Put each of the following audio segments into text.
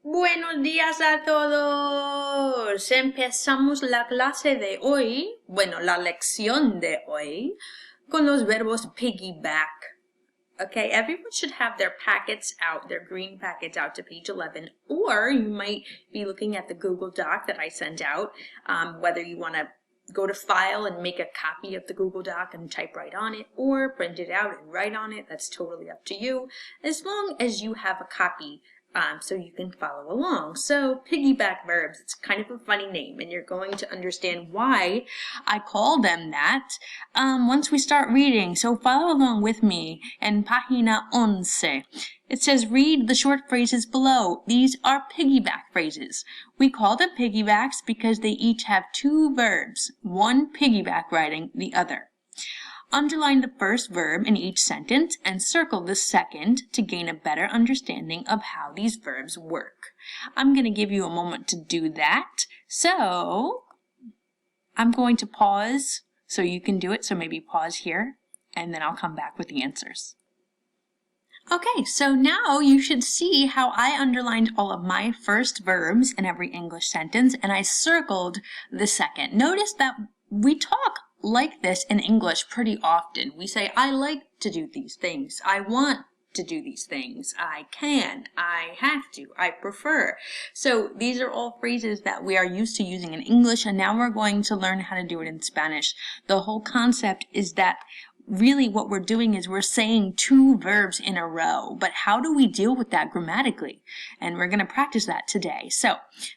Buenos días a todos. Empezamos la clase de hoy, bueno, la lección de hoy, con los verbos piggyback. Okay, everyone should have their packets out, their green packets out to page 11, or you might be looking at the Google Doc that I sent out, whether you want to go to File and make a copy of the Google Doc and type right on it, or print it out and write on it. That's totally up to you, as long as you have a copy so you can follow along. So piggyback verbs, it's kind of a funny name, and you're going to understand why I call them that once we start reading. So follow along with me in Página 11. It says, read the short phrases below. These are piggyback phrases. We call them piggybacks because they each have two verbs, one piggyback riding the other. Underline the first verb in each sentence and circle the second to gain a better understanding of how these verbs work. I'm going to give you a moment to do that. So I'm going to pause so you can do it. So maybe pause here and then I'll come back with the answers. Okay, so now you should see how I underlined all of my first verbs in every English sentence and I circled the second. Notice that we talk like this in English pretty often. We say, I like to do these things. I want to do these things. I can. I have to. I prefer. So these are all phrases that we are used to using in English, and now we're going to learn how to do it in Spanish. The whole concept is that really what we're doing is we're saying two verbs in a row, but how do we deal with that grammatically? And we're going to practice that today. So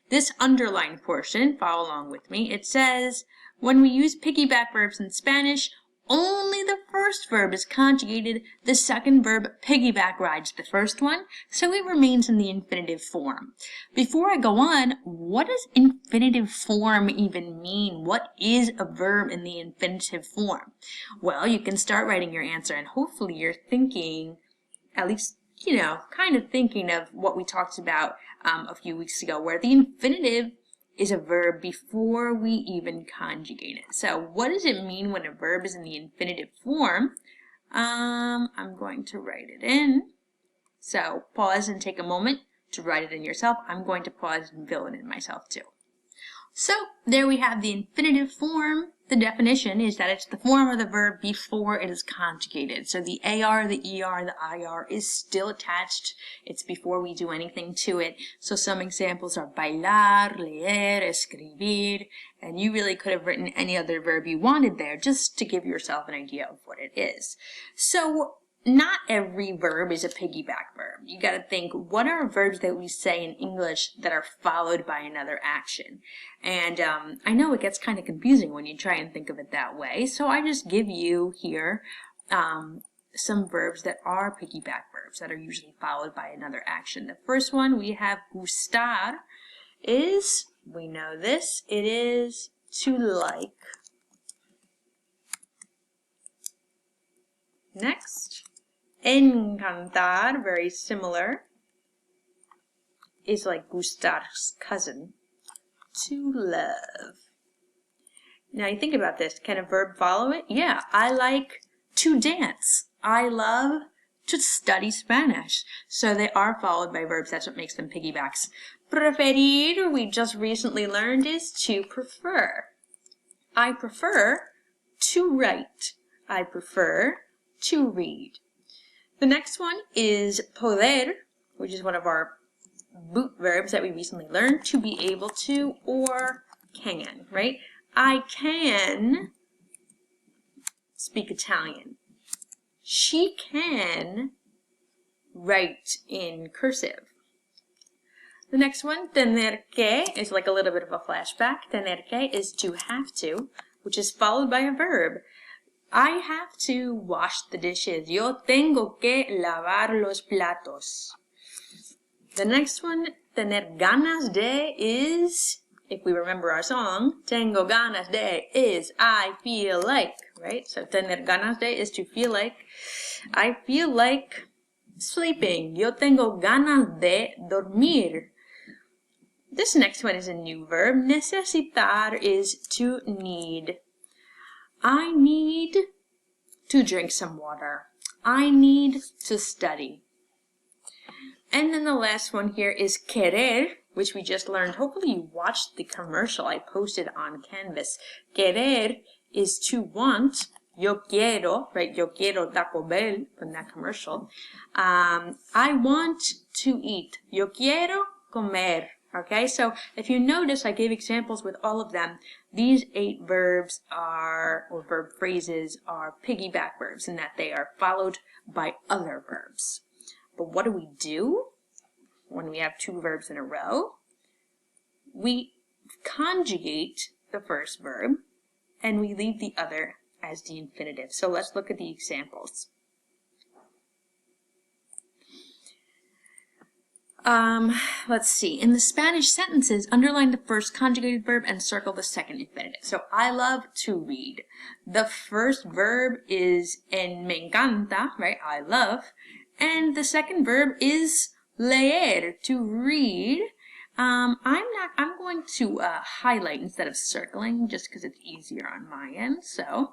this underlined portion, follow along with me, it says, when we use piggyback verbs in Spanish, only the first verb is conjugated. The second verb, piggyback, rides the first one, so it remains in the infinitive form. Before I go on, what does infinitive form even mean? What is a verb in the infinitive form? Well, you can start writing your answer, and hopefully you're thinking, at least, kind of thinking of what we talked about a few weeks ago, where the infinitive is a verb before we even conjugate it. So what does it mean when a verb is in the infinitive form? I'm going to write it in. So pause and take a moment to write it in yourself. I'm going to pause and fill it in myself too. So there we have the infinitive form. The definition is that it's the form of the verb before it is conjugated. So the AR, the ER, the IR is still attached. It's before we do anything to it. So some examples are bailar, leer, escribir, and you really could have written any other verb you wanted there just to give yourself an idea of what it is. So not every verb is a piggyback verb. You got to think, what are verbs that we say in English that are followed by another action? And I know it gets kind of confusing when you try and think of it that way. So I just give you here some verbs that are piggyback verbs that are usually followed by another action. The first one we have gustar is, we know this, it is to like. Next. Encantar, very similar, is like gustar's cousin, to love. Now you think about this, can a verb follow it? Yeah, I like to dance. I love to study Spanish. So they are followed by verbs, that's what makes them piggybacks. Preferir, we just recently learned, is to prefer. I prefer to write. I prefer to read. The next one is poder, which is one of our boot verbs that we recently learned, to be able to or can, right? I can speak Italian. She can write in cursive. The next one, tener que, is like a little bit of a flashback. Tener que is to have to, which is followed by a verb. I have to wash the dishes. Yo tengo que lavar los platos. The next one, tener ganas de, is, if we remember our song, tengo ganas de is I feel like, right? So tener ganas de is to feel like. I feel like sleeping. Yo tengo ganas de dormir. This next one is a new verb. Necesitar is to need. I need to drink some water. I need to study. And then the last one here is querer, which we just learned. Hopefully you watched the commercial I posted on Canvas. Querer is to want. Yo quiero, right? Yo quiero Taco Bell from that commercial. I want to eat. Yo quiero comer. Okay, so if you notice, I gave examples with all of them. These 8 verbs are, or verb phrases are piggyback verbs in that they are followed by other verbs. But what do we do when we have 2 verbs in a row? We conjugate the first verb and we leave the other as the infinitive. So let's look at the examples. Let's see. In the Spanish sentences, underline the first conjugated verb and circle the second infinitive. So I love to read. The first verb is en me encanta, right? I love. And the second verb is leer, to read. I'm going to highlight instead of circling just because it's easier on my end. So,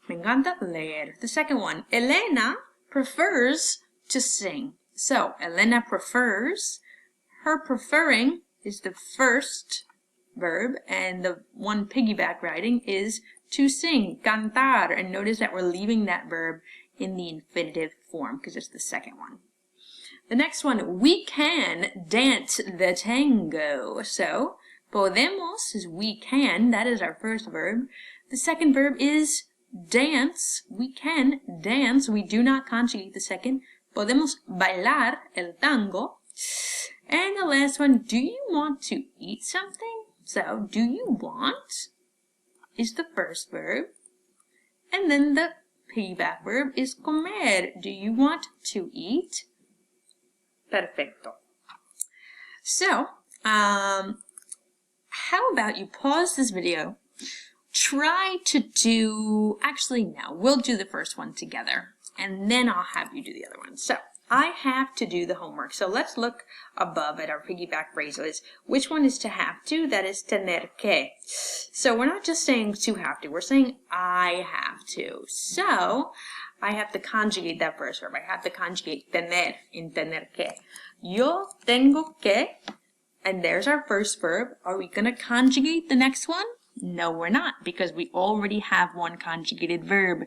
me encanta leer. The second one, Elena prefers to sing. So, Elena prefers. Her preferring is the first verb, and the one piggyback writing is to sing, cantar. And notice that we're leaving that verb in the infinitive form because it's the second one. The next one, we can dance the tango. So, podemos is we can, that is our first verb. The second verb is dance. We can dance. We do not conjugate the second. Podemos bailar el tango. And the last one, do you want to eat something? So, do you want is the first verb. And then the piggyback verb is comer. Do you want to eat? Perfecto. So, how about you pause this video, try to do, actually no, we'll do the first one together, and then I'll have you do the other one. So, I have to do the homework. So let's look above at our piggyback phrases. Which one is to have to? That is tener que. So we're not just saying to have to, we're saying I have to. So I have to conjugate that first verb. I have to conjugate tener in tener que. Yo tengo que, and there's our first verb. Are we going to conjugate the next one? No, we're not, because we already have one conjugated verb.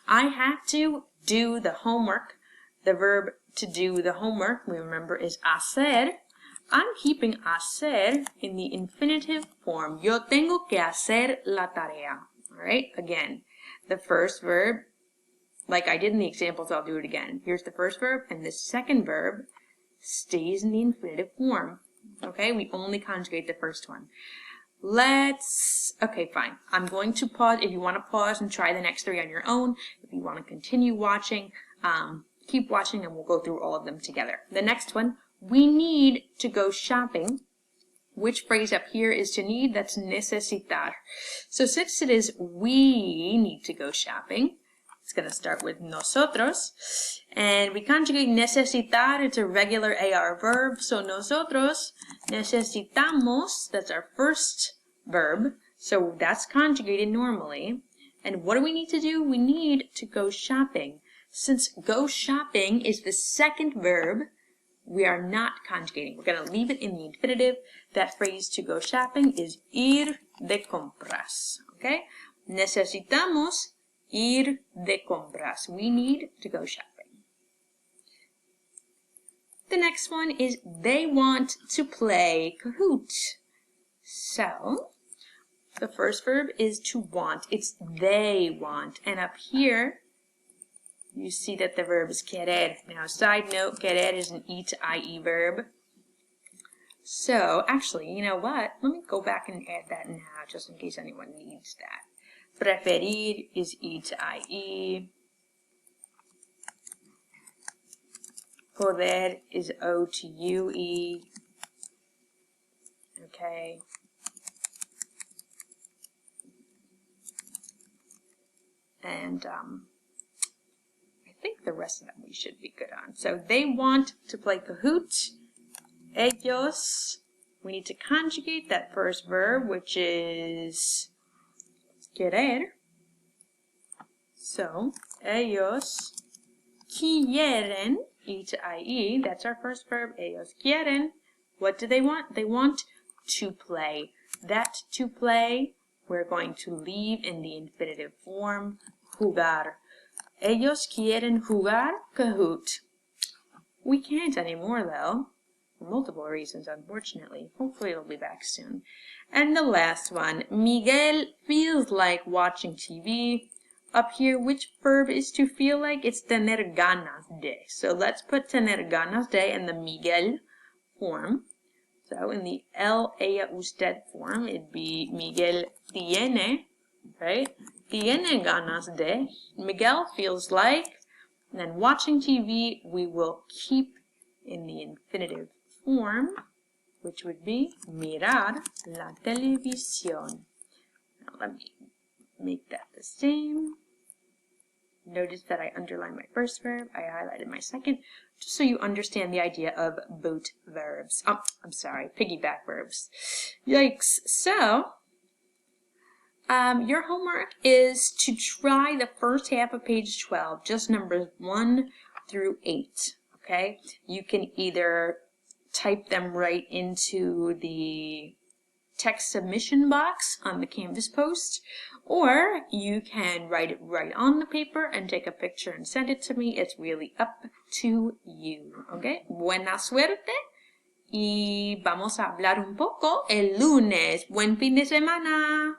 I have to do the homework. The verb to do the homework, we remember, is hacer. I'm keeping hacer in the infinitive form. Yo tengo que hacer la tarea. All right, again, the first verb, like I did in the examples, I'll do it again. Here's the first verb, and the second verb stays in the infinitive form. Okay, we only conjugate the first one. Okay, fine. I'm going to pause. If you want to pause and try the next 3 on your own, if you want to continue watching, keep watching and we'll go through all of them together. The next one, we need to go shopping. Which phrase up here is to need? That's necesitar. So since it is we need to go shopping, it's going to start with nosotros. And we conjugate necesitar. It's a regular AR verb. So nosotros necesitamos. That's our first verb. So that's conjugated normally. And what do we need to do? We need to go shopping. Since go shopping is the second verb, we are not conjugating. We're going to leave it in the infinitive. That phrase to go shopping is ir de compras. Okay? Necesitamos ir de compras. We need to go shopping. The next one is they want to play Kahoot. So, the first verb is to want. It's they want. And up here, you see that the verb is querer. Now, side note, querer is an E to IE verb. So, actually, you know what? Let me go back and add that now, just in case anyone needs that. Preferir is E to IE. Poder is O to UE. Okay. And, I think the rest of them we should be good on. So they want to play Kahoot. Ellos. We need to conjugate that first verb, which is querer. So, ellos quieren E-to-I-E, that's our first verb. Ellos quieren. What do they want? They want to play. That to play, we're going to leave in the infinitive form, jugar. Ellos quieren jugar Kahoot. We can't anymore though, for multiple reasons, unfortunately. Hopefully it'll be back soon. And the last one, Miguel feels like watching TV. Up here, which verb is to feel like? It's tener ganas de. So let's put tener ganas de in the Miguel form. So in the él, ella, usted form, it'd be Miguel tiene, right? Tiene ganas de. Miguel feels like. And then watching TV, we will keep in the infinitive form, which would be mirar la televisión. Now let me make that the same. Notice that I underlined my first verb, I highlighted my second, just so you understand the idea of boat verbs. I'm sorry, piggyback verbs. Yikes. So, your homework is to try the first half of page 12, just numbers 1 through 8, okay? You can either type them right into the text submission box on the Canvas post, or you can write it right on the paper and take a picture and send it to me. It's really up to you, okay? Buena suerte y vamos a hablar un poco el lunes. Buen fin de semana.